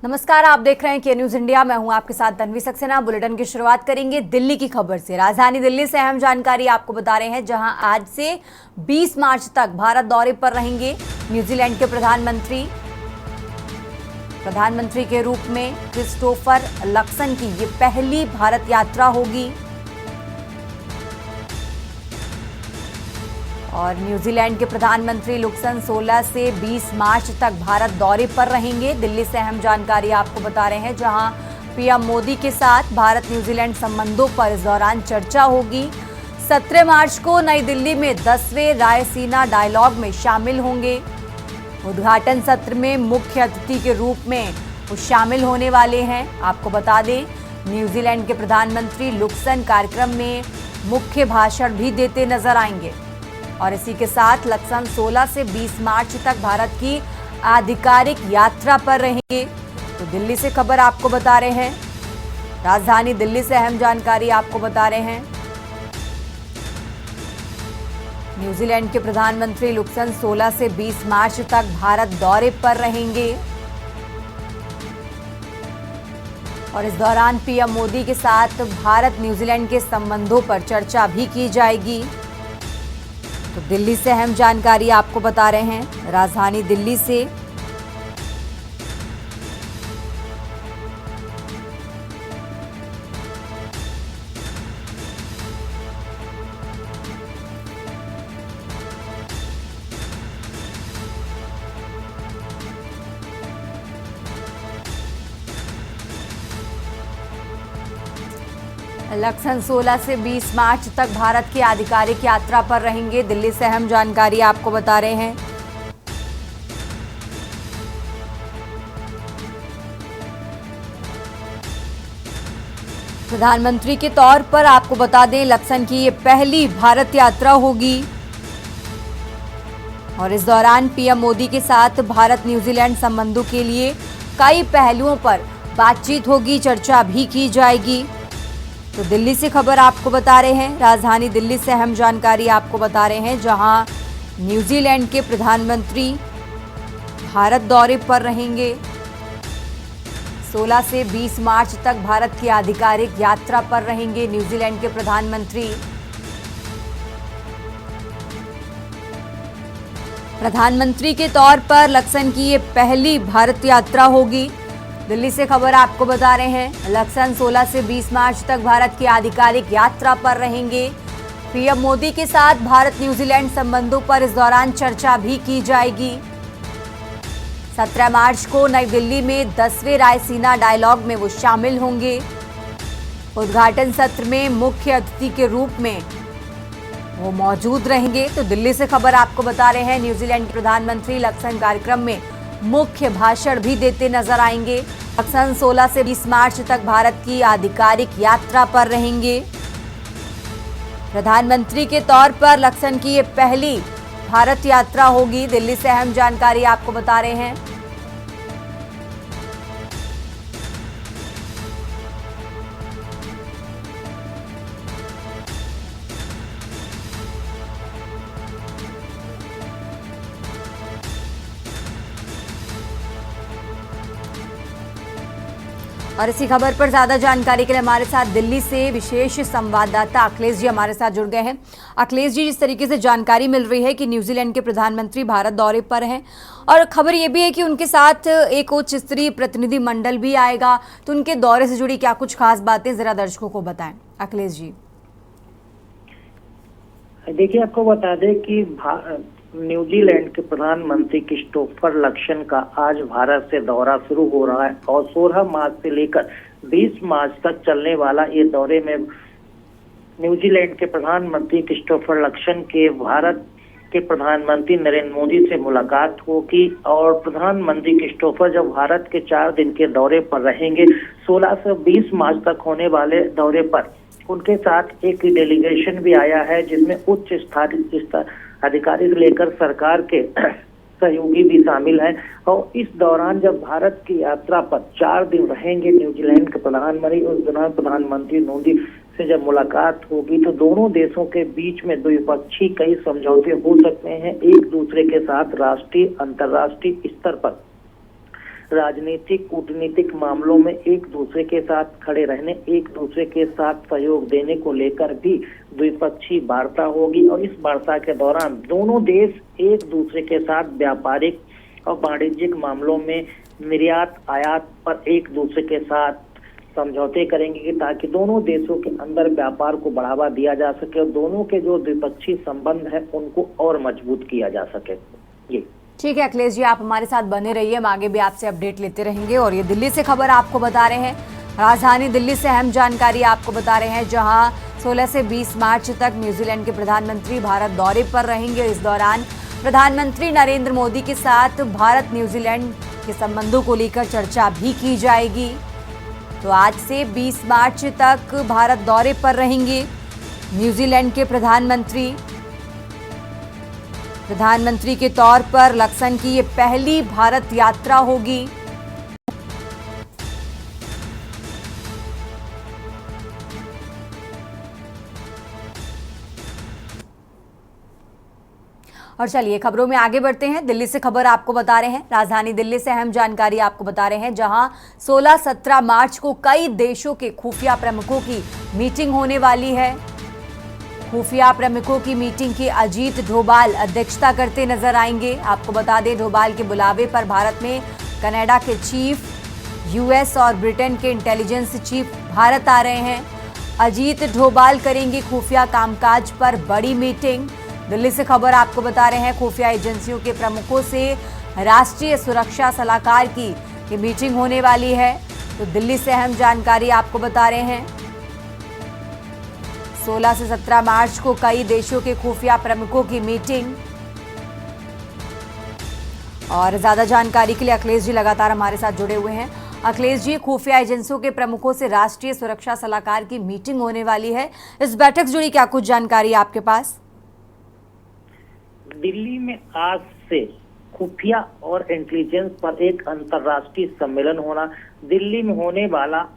नमस्कार, आप देख रहे हैं के न्यूज इंडिया। मैं हूं आपके साथ तन्वी सक्सेना। बुलेटिन की शुरुआत करेंगे दिल्ली की खबर से। राजधानी दिल्ली से अहम जानकारी आपको बता रहे हैं, जहां आज से 20 मार्च तक भारत दौरे पर रहेंगे न्यूजीलैंड के प्रधानमंत्री के रूप में क्रिस्टोफर लक्सन की ये पहली भारत यात्रा होगी। और न्यूजीलैंड के प्रधानमंत्री लुक्सन 16 से 20 मार्च तक भारत दौरे पर रहेंगे। दिल्ली से अहम जानकारी आपको बता रहे हैं, जहां पीएम मोदी के साथ भारत न्यूजीलैंड संबंधों पर इस दौरान चर्चा होगी। 17 मार्च को नई दिल्ली में 10वें रायसीना डायलॉग में शामिल होंगे। उद्घाटन सत्र में मुख्य अतिथि के रूप में वो शामिल होने वाले हैं। आपको बता दें, न्यूजीलैंड के प्रधानमंत्री लुक्सन कार्यक्रम में मुख्य भाषण भी देते नजर आएंगे। और इसी के साथ लक्सन 16 से 20 मार्च तक भारत की आधिकारिक यात्रा पर रहेंगे। तो दिल्ली से खबर आपको बता रहे हैं, राजधानी दिल्ली से अहम जानकारी आपको बता रहे हैं। न्यूजीलैंड के प्रधानमंत्री लुक्सन 16 से 20 मार्च तक भारत दौरे पर रहेंगे। और इस दौरान पीएम मोदी के साथ भारत न्यूजीलैंड के संबंधों पर चर्चा भी की जाएगी। तो दिल्ली से अहम जानकारी आपको बता रहे हैं, राजधानी दिल्ली से। लक्सन 16 से 20 मार्च तक भारत की आधिकारिक यात्रा पर रहेंगे। दिल्ली से अहम जानकारी आपको बता रहे हैं। प्रधानमंत्री के तौर पर आपको बता दें, लक्सन की ये पहली भारत यात्रा होगी। और इस दौरान पीएम मोदी के साथ भारत न्यूजीलैंड संबंधों के लिए कई पहलुओं पर बातचीत होगी, चर्चा भी की जाएगी। तो दिल्ली से खबर आपको बता रहे हैं, राजधानी दिल्ली से अहम जानकारी आपको बता रहे हैं, जहां न्यूजीलैंड के प्रधानमंत्री भारत दौरे पर रहेंगे। 16 से 20 मार्च तक भारत की आधिकारिक यात्रा पर रहेंगे न्यूजीलैंड के प्रधानमंत्री के तौर पर लक्सन की ये पहली भारत यात्रा होगी। दिल्ली से खबर आपको बता रहे हैं, लक्सन 16 से 20 मार्च तक भारत की आधिकारिक यात्रा पर रहेंगे। पीएम मोदी के साथ भारत न्यूजीलैंड संबंधों पर इस दौरान चर्चा भी की जाएगी। 17 मार्च को नई दिल्ली में 10वें रायसीना डायलॉग में वो शामिल होंगे। उद्घाटन सत्र में मुख्य अतिथि के रूप में वो मौजूद रहेंगे। तो दिल्ली से खबर आपको बता रहे हैं, न्यूजीलैंड के प्रधानमंत्री लक्सन कार्यक्रम में मुख्य भाषण भी देते नजर आएंगे। लक्सन 16 से 20 मार्च तक भारत की आधिकारिक यात्रा पर रहेंगे। प्रधानमंत्री के तौर पर लक्सन की ये पहली भारत यात्रा होगी। दिल्ली से अहम जानकारी आपको बता रहे हैं। और इसी खबर पर ज्यादा जानकारी के लिए हमारे साथ दिल्ली से विशेष संवाददाता अखिलेश जी हमारे साथ जुड़ गए हैं। अखिलेश जी, जिस तरीके से जानकारी मिल रही है कि न्यूजीलैंड के प्रधानमंत्री भारत दौरे पर हैं और खबर ये भी है कि उनके साथ एक उच्च स्तरीय प्रतिनिधि मंडल भी आएगा, तो उनके दौरे से जुड़ी क्या कुछ खास बातें जरा दर्शकों को बताएं। अखिलेश जी देखिए, आपको बता दें कि न्यूजीलैंड के प्रधानमंत्री क्रिस्टोफर लक्सन का आज भारत से दौरा शुरू हो रहा है और 16 मार्च से लेकर 20 मार्च तक चलने वाला ये दौरे में न्यूजीलैंड के प्रधानमंत्री क्रिस्टोफर लक्सन के भारत के प्रधानमंत्री नरेंद्र मोदी से मुलाकात होगी। और प्रधानमंत्री क्रिस्टोफर जब भारत के 4 दिन के दौरे पर रहेंगे, 16 से 20 मार्च तक होने वाले दौरे पर उनके साथ एक डेलीगेशन भी आया है, जिसमें उच्च स्तरीय अधिकारी से लेकर सरकार के सहयोगी भी शामिल हैं। और इस दौरान जब भारत की यात्रा पर 4 दिन रहेंगे न्यूजीलैंड के प्रधानमंत्री, उस दौरान प्रधानमंत्री मोदी से जब मुलाकात होगी तो दोनों देशों के बीच में द्विपक्षीय कई समझौते हो सकते हैं। एक दूसरे के साथ राष्ट्रीय अंतर्राष्ट्रीय स्तर पर राजनीतिक कूटनीतिक मामलों में एक दूसरे के साथ खड़े रहने, एक दूसरे के साथ सहयोग देने को लेकर भी द्विपक्षीय वार्ता होगी। और इस वार्ता के दौरान दोनों देश एक दूसरे के साथ व्यापारिक और वाणिज्यिक मामलों में निर्यात आयात पर एक दूसरे के साथ समझौते करेंगे कि ताकि दोनों देशों के अंदर व्यापार को बढ़ावा दिया जा सके और दोनों के जो द्विपक्षीय संबंध है उनको और मजबूत किया जा सके। ये ठीक है अखिलेश जी, आप हमारे साथ बने रहिए, हम आगे भी आपसे अपडेट लेते रहेंगे। और ये दिल्ली से खबर आपको बता रहे हैं, राजधानी दिल्ली से अहम जानकारी आपको बता रहे हैं, जहां 16 से 20 मार्च तक न्यूजीलैंड के प्रधानमंत्री भारत दौरे पर रहेंगे। इस दौरान प्रधानमंत्री नरेंद्र मोदी के साथ भारत न्यूजीलैंड के संबंधों को लेकर चर्चा भी की जाएगी। तो आज से 20 मार्च तक भारत दौरे पर रहेंगे न्यूजीलैंड के प्रधानमंत्री के तौर पर लक्सन की ये पहली भारत यात्रा होगी। और चलिए खबरों में आगे बढ़ते हैं। दिल्ली से खबर आपको बता रहे हैं, राजधानी दिल्ली से अहम जानकारी आपको बता रहे हैं, जहां 16-17 मार्च को कई देशों के खुफिया प्रमुखों की मीटिंग होने वाली है। खुफिया प्रमुखों की मीटिंग की अजीत डोभाल अध्यक्षता करते नजर आएंगे। आपको बता दें, डोभाल के बुलावे पर भारत में कनाडा के चीफ, यूएस और ब्रिटेन के इंटेलिजेंस चीफ भारत आ रहे हैं। अजीत डोभाल करेंगे खुफिया कामकाज पर बड़ी मीटिंग। दिल्ली से खबर आपको बता रहे हैं, खुफिया एजेंसियों के प्रमुखों से राष्ट्रीय सुरक्षा सलाहकार की मीटिंग होने वाली है। तो दिल्ली से अहम जानकारी आपको बता रहे हैं, 16 से 17 मार्च को कई देशों के खुफिया प्रमुखों की मीटिंग। और ज्यादा जानकारी के लिए अखिलेश जी लगातार हमारे साथ जुड़े हुए हैं। अखिलेश जी, खुफिया एजेंसियों के प्रमुखों से राष्ट्रीय सुरक्षा सलाहकार की मीटिंग होने वाली है, इस बैठक से जुड़ी क्या कुछ जानकारी आपके पास? दिल्ली में आज से खुफिया और इंटेलिजेंस पर एक अंतर्राष्ट्रीय सम्मेलन होना। दिल्ली में होने वाला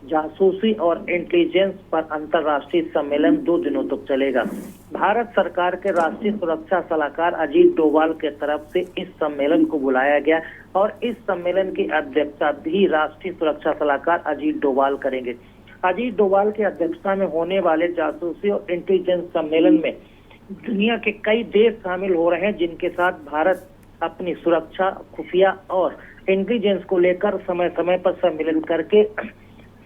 जासूसी और इंटेलिजेंस पर अंतर्राष्ट्रीय सम्मेलन 2 दिनों तक चलेगा। भारत सरकार के राष्ट्रीय सुरक्षा सलाहकार अजीत डोभाल के तरफ से इस सम्मेलन को बुलाया गया और इस सम्मेलन की अध्यक्षता भी राष्ट्रीय सुरक्षा सलाहकार अजीत डोभाल करेंगे। अजीत डोभाल की अध्यक्षता में होने वाले जासूसी और इंटेलिजेंस सम्मेलन में दुनिया के कई देश शामिल हो रहे हैं, जिनके साथ भारत अपनी सुरक्षा, खुफिया और इंटेलिजेंस को लेकर समय समय पर सम्मेलन करके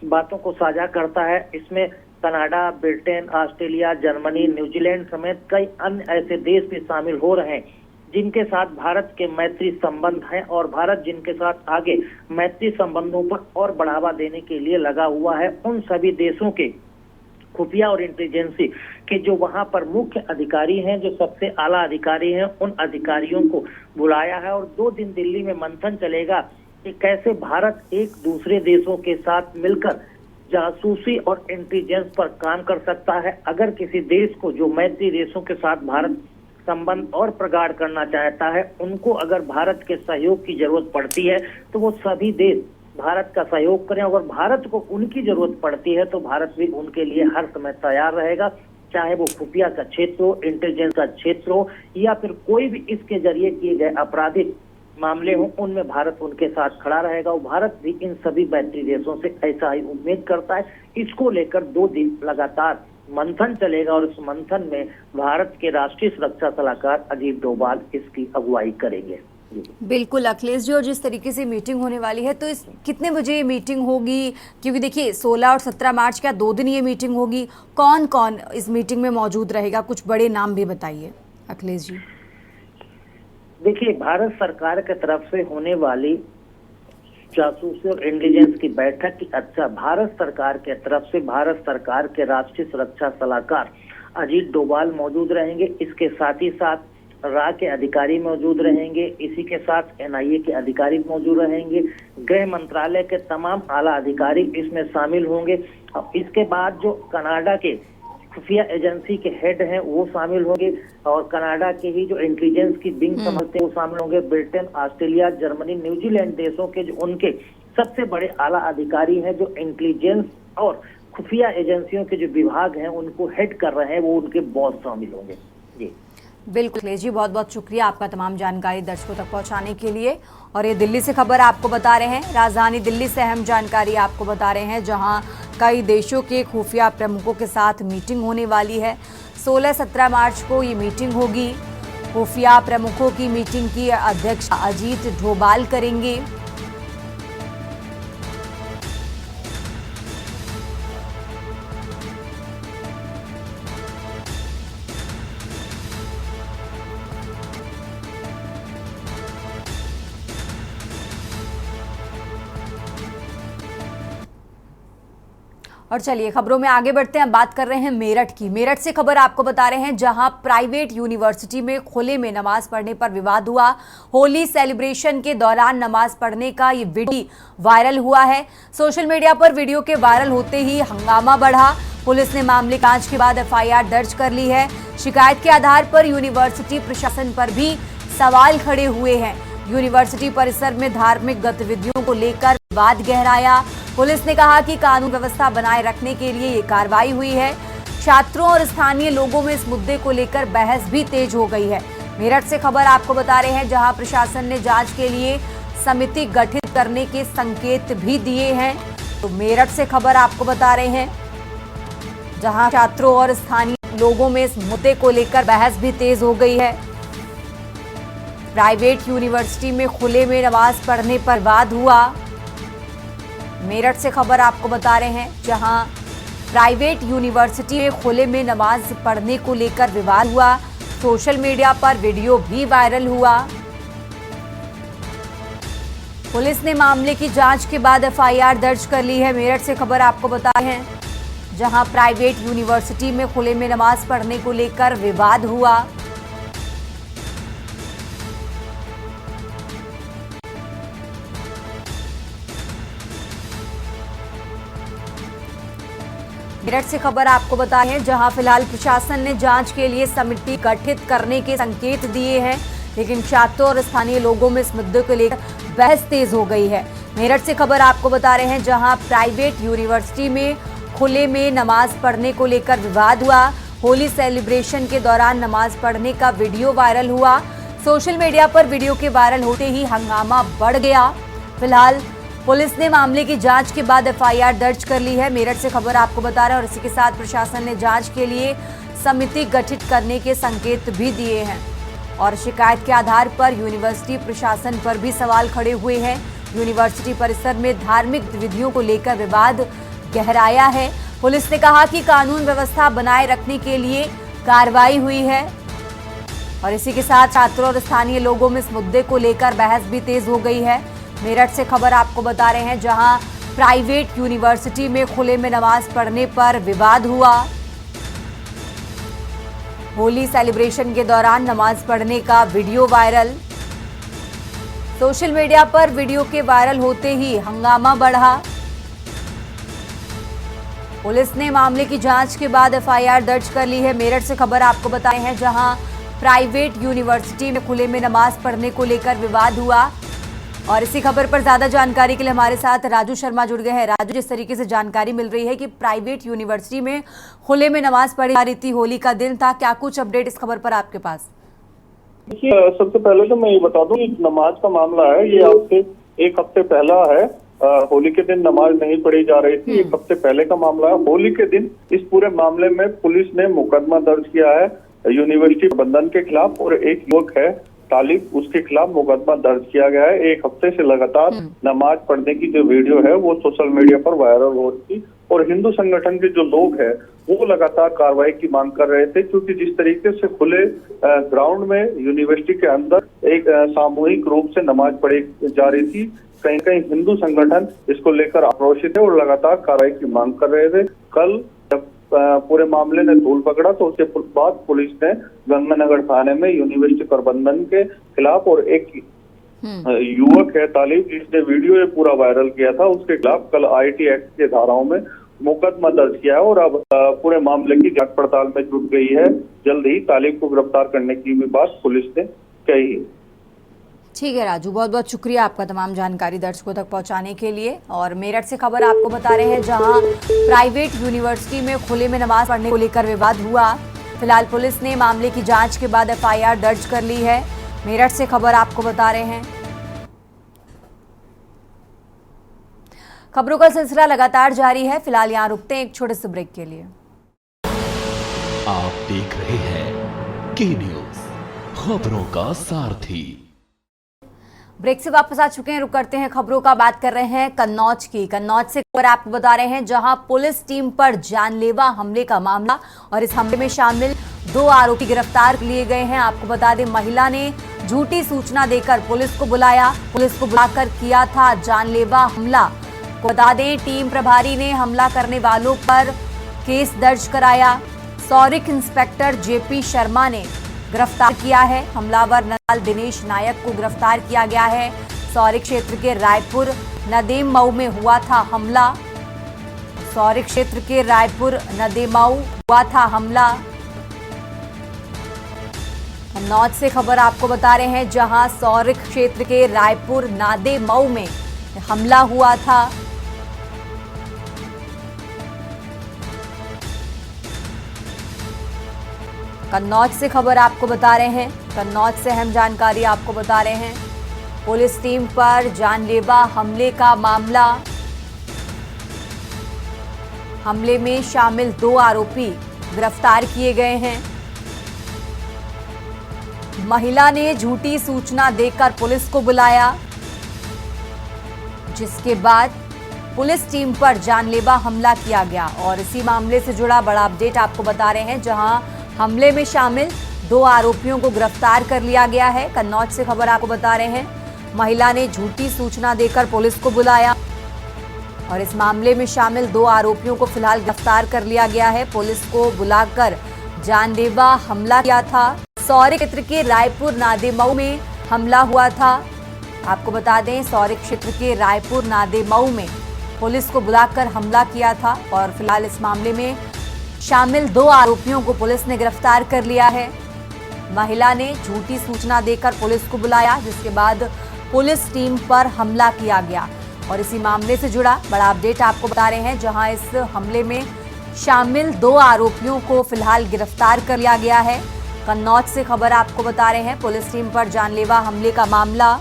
बातों को साझा करता है। इसमें Canada, Britain, Australia, Germany, New Zealand समेत कई अन्य ऐसे देश भी शामिल हो रहे हैं जिनके साथ भारत के मैत्री संबंध हैं और भारत जिनके साथ आगे मैत्री संबंधों पर और बढ़ावा देने के लिए लगा हुआ है। उन सभी देशों के खुफिया और इंटेलिजेंसी के जो वहां पर मुख्य अधिकारी हैं, जो सबसे आला अधिकारी हैं, उन अधिकारियों को बुलाया है और 2 दिन दिल्ली में मंथन चलेगा कि कैसे भारत एक दूसरे देशों के साथ मिलकर जासूसी और इंटेलिजेंस पर काम कर सकता है। अगर किसी देश को, जो मैत्री देशों के साथ भारत संबंध और प्रगाढ़ करना चाहता है, उनको अगर भारत के सहयोग की जरूरत पड़ती है तो वो सभी देश भारत का सहयोग करें। अगर भारत को उनकी जरूरत पड़ती है तो भारत भी उनके लिए हर समय तैयार रहेगा, चाहे वो खुफिया का क्षेत्र हो, इंटेलिजेंस का क्षेत्र हो या फिर कोई भी इसके जरिए किए गए आपराधिक मामले हो, उनमें भारत उनके साथ खड़ा रहेगा। और भारत भी इन सभी मैत्री देशों से ऐसा ही उम्मीद करता है। इसको लेकर 2 दिन लगातार मंथन चलेगा और इस मंथन में भारत के राष्ट्रीय सुरक्षा सलाहकार अजीत डोभाल इसकी अगुवाई करेंगे। बिल्कुल अखिलेश जी, और जिस तरीके से मीटिंग होने वाली है, तो इस कितने बजे ये मीटिंग होगी? क्योंकि देखिए 16 और 17 मार्च का 2 दिन ये मीटिंग होगी। कौन कौन इस मीटिंग में मौजूद रहेगा? कुछ बड़े नाम भी बताइए अखिलेश जी। देखिए, भारत सरकार की तरफ से होने वाली जासूसी और इंटेलिजेंस की बैठक की भारत सरकार के तरफ से भारत सरकार के राष्ट्रीय सुरक्षा सलाहकार अजीत डोभाल मौजूद रहेंगे। इसके साथ ही साथ रा के अधिकारी मौजूद रहेंगे, इसी के साथ एनआईए के अधिकारी मौजूद रहेंगे, गृह मंत्रालय के तमाम आला अधिकारी इसमें शामिल होंगे। और इसके बाद जो कनाडा के खुफिया एजेंसी के हेड हैं वो शामिल होंगे और कनाडा के ही जो इंटेलिजेंस की विंग समझते हैं वो शामिल होंगे। ब्रिटेन, ऑस्ट्रेलिया, जर्मनी, न्यूजीलैंड देशों के जो उनके सबसे बड़े आला अधिकारी हैं, जो इंटेलिजेंस और खुफिया एजेंसियों के जो विभाग हैं उनको हेड कर रहे हैं, वो उनके बॉस शामिल होंगे। जी बिल्कुल जी, बहुत बहुत शुक्रिया आपका तमाम जानकारी दर्शकों तक पहुंचाने के लिए। और ये दिल्ली से खबर आपको बता रहे हैं, राजधानी दिल्ली से अहम जानकारी आपको बता रहे हैं, जहां कई देशों के खुफिया प्रमुखों के साथ मीटिंग होने वाली है। 16-17 मार्च को ये मीटिंग होगी। खुफिया प्रमुखों की मीटिंग की अध्यक्षता अजीत डोभाल करेंगे। और चलिए खबरों में आगे बढ़ते हैं, बात कर रहे हैं मेरठ की। मेरठ से खबर आपको बता रहे हैं, जहां प्राइवेट यूनिवर्सिटी में खुले में नमाज पढ़ने पर विवाद हुआ। होली सेलिब्रेशन के दौरान नमाज पढ़ने का ये वीडियो वायरल हुआ है। सोशल मीडिया पर वीडियो के वायरल होते ही हंगामा बढ़ा। पुलिस ने मामले की जांच के बाद एफआईआर दर्ज कर ली है। शिकायत के आधार पर यूनिवर्सिटी प्रशासन पर भी सवाल खड़े हुए हैं। यूनिवर्सिटी परिसर में धार्मिक गतिविधियों को लेकर विवाद गहराया। पुलिस ने कहा कि कानून व्यवस्था बनाए रखने के लिए ये कार्रवाई हुई है। छात्रों और स्थानीय लोगों में इस मुद्दे को लेकर बहस भी तेज हो गई है। मेरठ से खबर आपको बता रहे हैं, जहां प्रशासन ने जांच के लिए समिति गठित करने के संकेत भी दिए हैं। तो मेरठ से खबर आपको बता रहे हैं, जहां छात्रों और स्थानीय लोगों में इस मुद्दे को लेकर बहस भी तेज हो गई है। प्राइवेट यूनिवर्सिटी में खुले में नमाज पढ़ने पर विवाद हुआ। मेरठ से खबर आपको बता रहे हैं, जहां प्राइवेट यूनिवर्सिटी में खुले में नमाज पढ़ने को लेकर विवाद हुआ। सोशल मीडिया पर वीडियो भी वायरल हुआ। पुलिस ने मामले की जांच के बाद एफआईआर दर्ज कर ली है। मेरठ से खबर आपको बता रहे हैं, जहां प्राइवेट यूनिवर्सिटी में खुले में नमाज पढ़ने को लेकर विवाद हुआ। मेरठ से खबर आपको बता रहे हैं, जहां फिलहाल प्रशासन ने जांच के लिए समिति गठित करने के संकेत दिए हैं, लेकिन छात्रों और स्थानीय लोगों में इस मुद्दे को लेकर बहस तेज हो गई है। मेरठ से खबर आपको बता रहे हैं, जहां प्राइवेट यूनिवर्सिटी में खुले में नमाज पढ़ने को लेकर विवाद हुआ। होली सेलिब्रेशन के दौरान नमाज पढ़ने का वीडियो वायरल हुआ। सोशल मीडिया पर वीडियो के वायरल होते ही हंगामा बढ़ गया। फिलहाल पुलिस ने मामले की जांच के बाद एफआईआर दर्ज कर ली है। मेरठ से खबर आपको बता रहे हैं, और इसी के साथ प्रशासन ने जांच के लिए समिति गठित करने के संकेत भी दिए हैं। और शिकायत के आधार पर यूनिवर्सिटी प्रशासन पर भी सवाल खड़े हुए हैं। यूनिवर्सिटी परिसर में धार्मिक गतिविधियों को लेकर विवाद गहराया है। पुलिस ने कहा कि कानून व्यवस्था बनाए रखने के लिए कार्रवाई हुई है। और इसी के साथ छात्रों और स्थानीय लोगों में इस मुद्दे को लेकर बहस भी तेज हो गई है। मेरठ से खबर आपको बता रहे हैं, जहां प्राइवेट यूनिवर्सिटी में खुले में नमाज पढ़ने पर विवाद हुआ। होली सेलिब्रेशन के दौरान नमाज पढ़ने का वीडियो वायरल। सोशल मीडिया पर वीडियो के वायरल होते ही हंगामा बढ़ा। पुलिस ने मामले की जांच के बाद एफआईआर दर्ज कर ली है। मेरठ से खबर आपको बताए हैं, जहां प्राइवेट यूनिवर्सिटी में खुले में नमाज पढ़ने को लेकर विवाद हुआ। और इसी खबर पर ज्यादा जानकारी के लिए हमारे साथ राजू शर्मा जुड़ गए हैं। राजू, जिस तरीके से जानकारी मिल रही है कि प्राइवेट यूनिवर्सिटी में खुले में नमाज पढ़ी जा रही थी, होली का दिन था, क्या कुछ अपडेट इस खबर पर आपके पास? देखिए, सबसे पहले तो मैं ये बता दूं कि नमाज का मामला है, ये आपसे एक हफ्ते पहला है। होली के दिन नमाज नहीं पढ़ी जा रही थी, एक हफ्ते पहले का मामला है। होली के दिन इस पूरे मामले में पुलिस ने मुकदमा दर्ज किया है यूनिवर्सिटी प्रबंधन के खिलाफ, और एक युवक है तालिब, उसके खिलाफ मुकदमा दर्ज किया गया है। एक हफ्ते से लगातार नमाज पढ़ने की जो वीडियो है वो सोशल मीडिया पर वायरल हो रही थी, और हिंदू संगठन के जो लोग हैं वो लगातार कार्रवाई की मांग कर रहे थे, क्योंकि जिस तरीके से खुले ग्राउंड में यूनिवर्सिटी के अंदर एक सामूहिक रूप से नमाज पढ़ी जा रही थी, कहीं कहीं हिंदू संगठन इसको लेकर आक्रोशित है और लगातार कार्रवाई की मांग कर रहे थे। कल जब पूरे मामले ने धूल पकड़ा तो उसके बाद पुलिस ने गंगानगर थाने में यूनिवर्सिटी प्रबंधन के खिलाफ और एक युवक है तालिब, जिसने वीडियो ये पूरा वायरल किया था, उसके खिलाफ कल आईटी एक्ट के धाराओं में मुकदमा दर्ज किया है, और अब पूरे मामले की जांच पड़ताल में जुट गई है। जल्द ही तालिब को गिरफ्तार करने की भी बात पुलिस ने कही है। ठीक है राजू, बहुत बहुत शुक्रिया आपका तमाम जानकारी दर्शकों तक पहुंचाने के लिए। और मेरठ से खबर आपको बता रहे हैं, जहां प्राइवेट यूनिवर्सिटी में खुले में नमाज पढ़ने को लेकर विवाद हुआ। फिलहाल पुलिस ने मामले की जांच के बाद एफआईआर दर्ज कर ली है। मेरठ से खबर आपको बता रहे हैं। खबरों का सिलसिला लगातार जारी है। फिलहाल यहां रुकते हैं एक छोटे से ब्रेक के लिए। आप देख रहे हैं के न्यूज, खबरों का सारथी। ब्रेक से वापस आ चुके हैं। रुक करते हैं खबरों का। बात कर रहे हैं कन्नौज की। कन्नौज से खबर आपको बता रहे हैं, जहां पुलिस टीम पर जानलेवा हमले का मामला और इस हमले में शामिल 2 आरोपी गिरफ्तार लिए गए हैं। आपको बता दें, महिला ने झूठी सूचना देकर पुलिस को बुलाया। पुलिस को बुलाकर किया था जानलेवा हमला। बता दें, टीम प्रभारी ने हमला करने वालों पर केस दर्ज कराया। सौरिक इंस्पेक्टर जेपी शर्मा ने गिरफ्तार किया है। हमलावर नदाल दिनेश नायक को गिरफ्तार किया गया है। सौरिक क्षेत्र के रायपुर नदेम मऊ में हुआ था हमला। सौरिक क्षेत्र के रायपुर नदेमऊ हुआ था हमला। कन्नौज से खबर आपको बता रहे हैं, जहां सौरिक क्षेत्र के रायपुर नादेमऊ में हमला हुआ था। कन्नौज से खबर आपको बता रहे हैं। कन्नौज से अहम जानकारी आपको बता रहे हैं। पुलिस टीम पर जानलेवा हमले का मामला। हमले में शामिल 2 आरोपी गिरफ्तार किए गए हैं। महिला ने झूठी सूचना देकर पुलिस को बुलाया, जिसके बाद पुलिस टीम पर जानलेवा हमला किया गया। और इसी मामले से जुड़ा बड़ा अपडेट आपको बता रहे हैं, जहां हमले में शामिल 2 आरोपियों को गिरफ्तार कर लिया गया है। कन्नौज से खबर आपको बता रहे हैं, महिला ने झूठी सूचना देकर पुलिस को बुलाया और इस मामले में शामिल 2 आरोपियों को फिलहाल गिरफ्तार कर लिया गया है। पुलिस को बुलाकर जानलेवा हमला किया था। सौरिक क्षेत्र के रायपुर नादेमऊ में हमला हुआ था। आपको बता दें, सौरिक क्षेत्र के रायपुर नादेमऊ में पुलिस को बुलाकर हमला किया था और फिलहाल इस मामले में शामिल 2 आरोपियों को पुलिस ने गिरफ्तार कर लिया है। महिला ने झूठी सूचना देकर पुलिस को बुलाया, जिसके बाद पुलिस टीम पर हमला किया गया। और इसी मामले से जुड़ा बड़ा अपडेट आपको बता रहे हैं, जहां इस हमले में शामिल 2 आरोपियों को फिलहाल गिरफ्तार कर लिया गया है। कन्नौज से खबर आपको बता रहे हैं, पुलिस टीम पर जानलेवा हमले का मामला।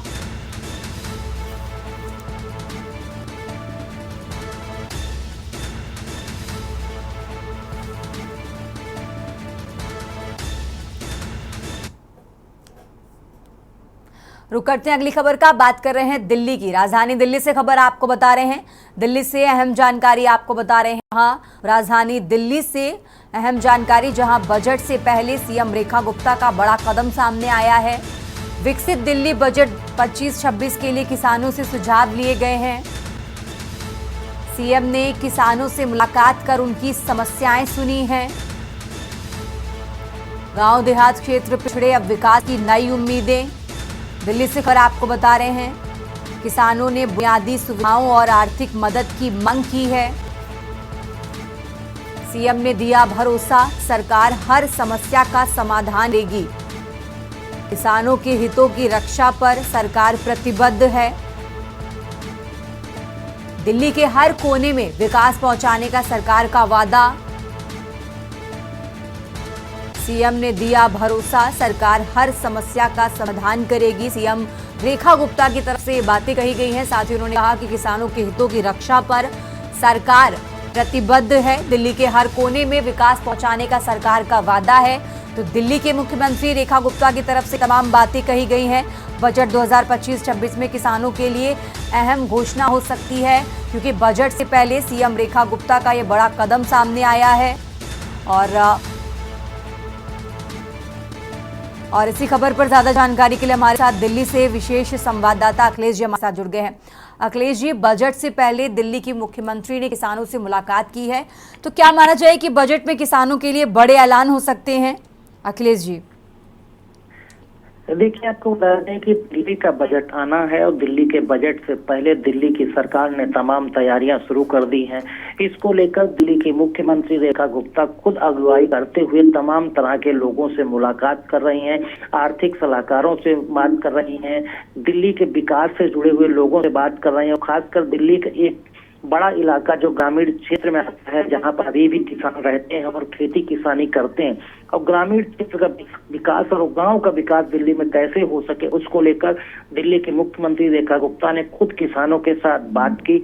रुक करते हैं अगली खबर का। बात कर रहे हैं दिल्ली की। राजधानी दिल्ली से खबर आपको बता रहे हैं। दिल्ली से अहम जानकारी आपको बता रहे हैं। हाँ, राजधानी दिल्ली से अहम जानकारी, जहां बजट से पहले सीएम रेखा गुप्ता का बड़ा कदम सामने आया है। विकसित दिल्ली बजट 25-26 के लिए किसानों से सुझाव लिए गए हैं। सीएम ने किसानों से मुलाकात कर उनकी समस्याएं सुनी हैं। गांव देहात क्षेत्र पिछड़े, अब विकास की नई उम्मीदें। दिल्ली से खबर आपको बता रहे हैं, किसानों ने बुनियादी सुविधाओं और आर्थिक मदद की मांग की है। सीएम ने दिया भरोसा, सरकार हर समस्या का समाधान देगी। किसानों के हितों की रक्षा पर सरकार प्रतिबद्ध है। दिल्ली के हर कोने में विकास पहुंचाने का सरकार का वादा। सीएम ने दिया भरोसा, सरकार हर समस्या का समाधान करेगी। सीएम रेखा गुप्ता की तरफ से ये बातें कही गई हैं। साथ ही उन्होंने कहा कि किसानों के हितों की रक्षा पर सरकार प्रतिबद्ध है। दिल्ली के हर कोने में विकास पहुंचाने का सरकार का वादा है। तो दिल्ली के मुख्यमंत्री रेखा गुप्ता की तरफ से तमाम बातें कही गई हैं। बजट 2025-26 में किसानों के लिए अहम घोषणा हो सकती है, क्योंकि बजट से पहले सीएम रेखा गुप्ता का ये बड़ा कदम सामने आया है। और इसी खबर पर ज्यादा जानकारी के लिए हमारे साथ दिल्ली से विशेष संवाददाता अखिलेश जी हमारे साथ जुड़ गए हैं। अखिलेश जी, बजट से पहले दिल्ली की मुख्यमंत्री ने किसानों से मुलाकात की है, तो क्या माना जाए कि बजट में किसानों के लिए बड़े ऐलान हो सकते हैं? अखिलेश जी, देखिए, आपको बता दें कि दिल्ली का बजट आना है और दिल्ली के बजट से पहले दिल्ली की सरकार ने तमाम तैयारियां शुरू कर दी हैं। इसको लेकर दिल्ली की मुख्यमंत्री रेखा गुप्ता खुद अगुवाई करते हुए तमाम तरह के लोगों से मुलाकात कर रही हैं, आर्थिक सलाहकारों से बात कर रही हैं, दिल्ली के विकास से जुड़े हुए लोगों से बात कर रही हैं और खासकर दिल्ली के एक बड़ा इलाका जो ग्रामीण क्षेत्र में आता है, जहां पर अभी भी किसान रहते हैं और खेती किसानी करते हैं, और ग्रामीण क्षेत्र का विकास और गांव का विकास दिल्ली में कैसे हो सके, उसको लेकर दिल्ली के मुख्यमंत्री रेखा गुप्ता ने खुद किसानों के साथ बात की।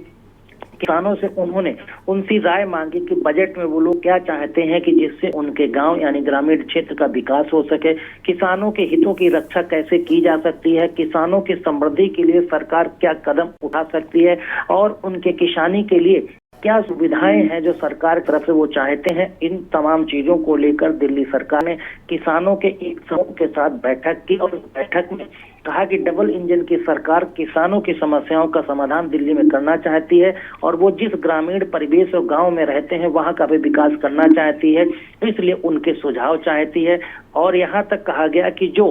किसानों से उन्होंने उनकी राय मांगी कि बजट में वो लोग क्या चाहते हैं कि जिससे उनके गांव यानी ग्रामीण क्षेत्र का विकास हो सके, किसानों के हितों की रक्षा कैसे की जा सकती है, किसानों की समृद्धि के लिए सरकार क्या कदम उठा सकती है और उनके किसानी के लिए क्या सुविधाएं हैं जो सरकार की तरफ से वो चाहते हैं। इन तमाम चीजों को लेकर दिल्ली सरकार ने किसानों के एक समूह के साथ बैठक की और बैठक में कहा कि डबल इंजन की सरकार किसानों की समस्याओं का समाधान दिल्ली में करना चाहती है और वो जिस ग्रामीण परिवेश और गांव में रहते हैं वहां का भी विकास करना चाहती है, इसलिए उनके सुझाव चाहती है। और यहाँ तक कहा गया कि जो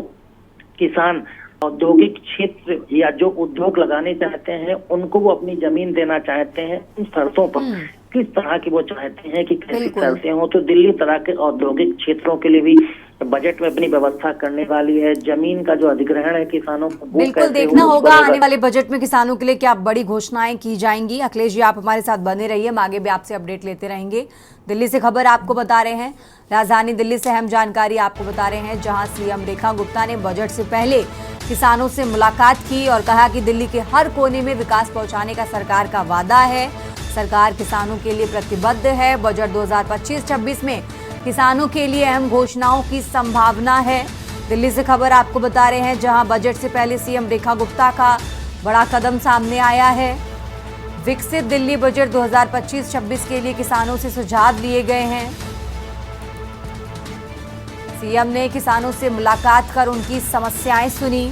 किसान औद्योगिक क्षेत्र या जो उद्योग लगाने चाहते हैं उनको वो अपनी जमीन देना चाहते हैं, उन शर्तों पर किस तरह की वो चाहते हैं कि कैसी शर्तें हो, तो दिल्ली तरह के औद्योगिक क्षेत्रों के लिए भी बजट में अपनी व्यवस्था करने वाली है। जमीन का जो अधिग्रहण है किसानों को बिल्कुल देखना होगा आने वाले बजट में किसानों के लिए क्या बड़ी घोषणाएं की जाएंगी। अखिलेश जी आप हमारे साथ बने रहिए, हम आगे भी आपसे अपडेट लेते रहेंगे। दिल्ली से खबर आपको बता रहे हैं, राजधानी दिल्ली से अहम जानकारी आपको बता रहे हैं, जहां सीएम रेखा गुप्ता ने बजट से पहले किसानों से मुलाकात की और कहा कि दिल्ली के हर कोने में विकास पहुंचाने का सरकार का वादा है, सरकार किसानों के लिए प्रतिबद्ध है। बजट 2025-26 में किसानों के लिए अहम घोषणाओं की संभावना है। दिल्ली से खबर आपको बता रहे हैं, जहां बजट से पहले सीएम रेखा गुप्ता का बड़ा कदम सामने आया है। विकसित दिल्ली बजट 2025-26 के लिए किसानों से सुझाव लिए गए हैं। सीएम ने किसानों से मुलाकात कर उनकी समस्याएं सुनी।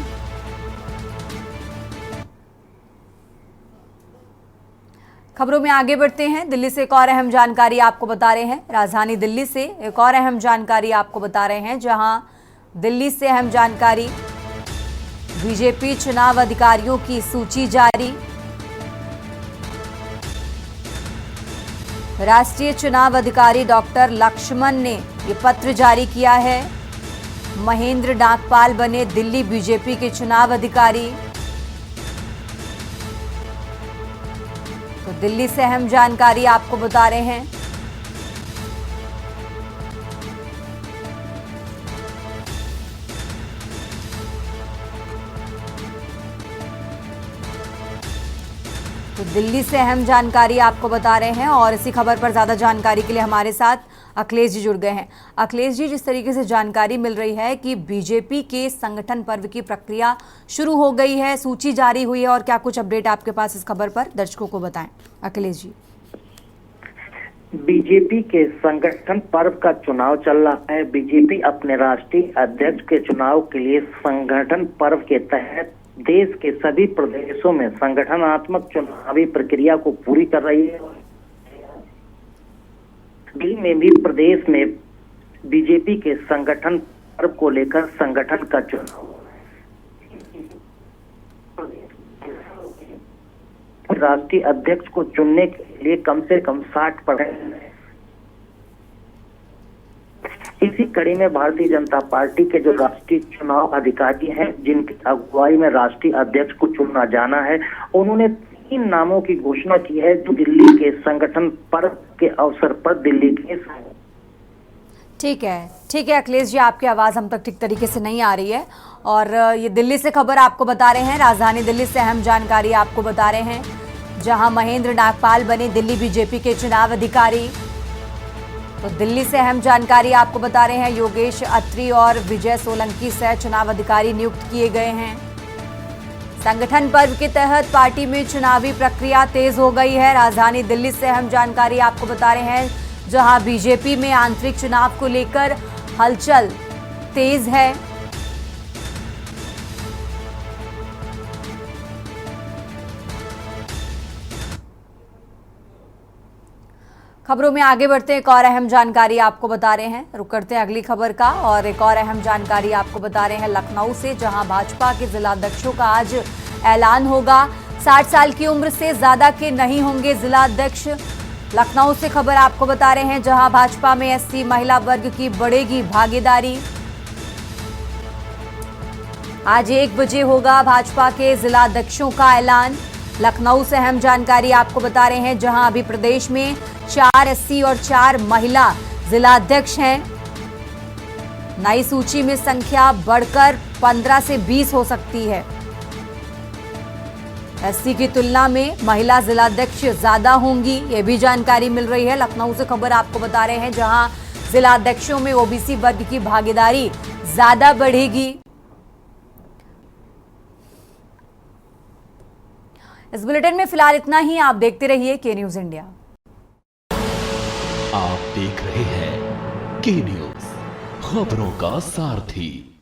खबरों में आगे बढ़ते हैं। दिल्ली से एक और अहम जानकारी आपको बता रहे हैं, राजधानी दिल्ली से एक और अहम जानकारी आपको बता रहे हैं, जहां दिल्ली से अहम जानकारी, बीजेपी चुनाव अधिकारियों की सूची जारी। राष्ट्रीय चुनाव अधिकारी डॉक्टर लक्ष्मण ने ये पत्र जारी किया है। महेंद्र नागपाल बने दिल्ली बीजेपी के चुनाव अधिकारी। तो दिल्ली से अहम जानकारी आपको बता रहे हैं। तो दिल्ली से अहम जानकारी आपको बता रहे हैं और इसी खबर पर ज्यादा जानकारी के लिए हमारे साथ अखिलेश जी जुड़ गए हैं। अखिलेश जी, जिस तरीके से जानकारी मिल रही है कि बीजेपी के संगठन पर्व की प्रक्रिया शुरू हो गई है, सूची जारी हुई है, और क्या कुछ अपडेट आपके पास इस खबर पर दर्शकों को बताएं अखिलेश जी। बीजेपी के संगठन पर्व का चुनाव चल रहा है। बीजेपी अपने राष्ट्रीय अध्यक्ष के चुनाव के लिए संगठन पर्व के तहत देश के सभी प्रदेशों में संगठनात्मक चुनावी प्रक्रिया को पूरी कर रही है। दिल्ली में भी प्रदेश में बीजेपी के संगठन पर्व को लेकर संगठन का चुनाव, राष्ट्रीय अध्यक्ष को चुनने के लिए कम से कम 60%। इसी कड़ी में भारतीय जनता पार्टी के जो राष्ट्रीय चुनाव अधिकारी हैं, जिनकी अगुवाई में राष्ट्रीय अध्यक्ष को चुना जाना है, उन्होंने 3 नामों की घोषणा की है जो दिल्ली के संगठन पर्व के अवसर पर दिल्ली के। ठीक है अखिलेश जी, आपकी आवाज़ हम तक ठीक तरीके से नहीं आ रही है। और ये दिल्ली से खबर आपको बता रहे हैं, राजधानी दिल्ली से अहम जानकारी आपको बता रहे हैं, जहां महेंद्र नागपाल बने दिल्ली बीजेपी के चुनाव अधिकारी। तो दिल्ली से अहम जानकारी आपको बता रहे हैं, योगेश अत्री और विजय सोलंकी सह चुनाव अधिकारी नियुक्त किए गए हैं। संगठन पर्व के तहत पार्टी में चुनावी प्रक्रिया तेज हो गई है। राजधानी दिल्ली से अहम जानकारी आपको बता रहे हैं, जहां बीजेपी में आंतरिक चुनाव को लेकर हलचल तेज है। खबरों में आगे बढ़ते हैं, एक और अहम जानकारी आपको बता रहे हैं, रुक करते हैं अगली खबर का। और एक और अहम जानकारी आपको बता रहे हैं लखनऊ से, जहां भाजपा के जिलाध्यक्षों का आज ऐलान होगा। 60 साल की उम्र से ज्यादा के नहीं होंगे जिलाध्यक्ष। लखनऊ से खबर आपको बता रहे हैं, जहां भाजपा में एससी महिला वर्ग की बढ़ेगी भागीदारी। आज 1 बजे होगा भाजपा के जिलाध्यक्षों का ऐलान। लखनऊ से अहम जानकारी आपको बता रहे हैं, जहां अभी प्रदेश में 4 एससी और 4 महिला जिलाध्यक्ष हैं। नई सूची में संख्या बढ़कर 15 से 20 हो सकती है। एससी की तुलना में महिला जिलाध्यक्ष ज्यादा होंगी, ये भी जानकारी मिल रही है। लखनऊ से खबर आपको बता रहे हैं, जहां जिलाध्यक्षों में ओबीसी वर्ग की भागीदारी ज्यादा बढ़ेगी। इस बुलेटिन में फिलहाल इतना ही। आप देखते रहिए के न्यूज इंडिया। आप देख रहे हैं के न्यूज, खबरों का सारथी।